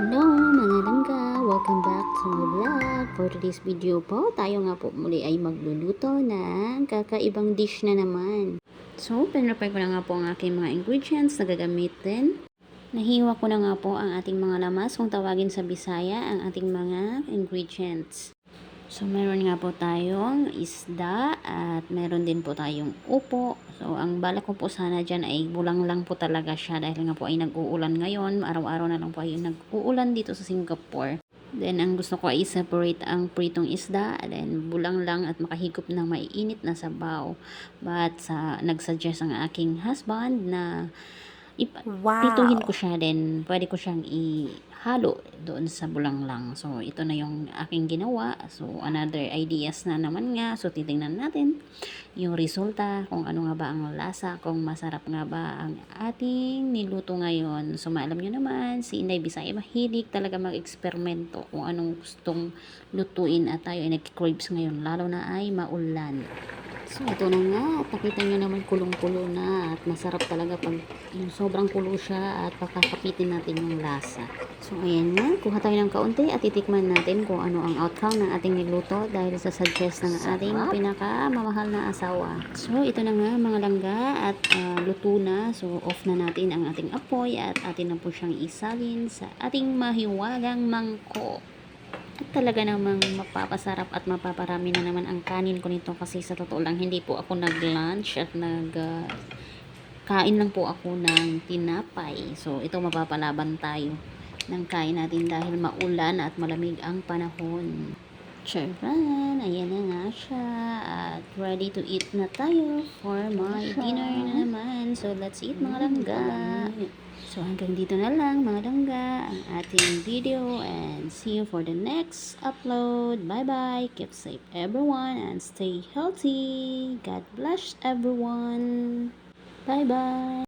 Hello mga langga! Welcome back to my vlog. For today's video po, tayo nga po muli ay magluluto ng kakaibang dish na naman. So, pinrepare ko na nga po ang aking mga ingredients na gagamitin. Nahiwa ko na nga po ang ating mga lamas, kung tawagin sa Bisaya, ang ating mga ingredients. So, meron nga po tayong isda at meron din po tayong upo. So, ang balak ko po sana dyan ay bulang lang po talaga siya dahil nga po ay nag-uulan ngayon. Araw-araw na lang po ay nag-uulan dito sa Singapore. Then, ang gusto ko ay separate ang pritong isda. Then, bulang lang at makahigop ng maiinit na sabaw. But, nagsuggest ang aking husband na prituhin ko siya, then pwede ko siyang ihalo doon sa bulang lang. So, ito na yung aking ginawa. So, another ideas na naman nga. So, titingnan natin yung resulta, kung ano nga ba ang lasa, kung masarap nga ba ang ating niluto ngayon. So, maalam nyo naman, si Inday Bisaya mahilig talaga mag-eksperimento kung anong gustong lutuin at tayo ay nag-craves ngayon, lalo na ay maulan. So, ito na nga. At nakita nyo naman kulong-kulo na. At masarap talaga pag yung sobrang kulo siya at pakakapitin natin yung lasa. So, ayan nga. Kuha tayo ng kaunti at titikman natin kung ano ang outcome ng ating niluto dahil sa suggest ng ating pinakamamahal na asawa. So, ito na nga mga langga at luto na. So, off na natin ang ating apoy at atin na po siyang isalin sa ating mahiwagang mangkok. At talaga namang mapapasarap at mapaparami na naman ang kanin ko nito kasi sa totoo lang hindi po ako nag-lunch at kain lang po ako ng tinapay. So ito mapapalaban tayo ng kain natin dahil maulan at malamig ang panahon. Charan! Ayan na nga siya at ready to eat na tayo for my dinner na naman. So let's eat mga langga! So, hanggang dito na lang mga langga ang ating video and see you for the next upload. Bye-bye. Keep safe everyone and stay healthy. God bless everyone. Bye-bye.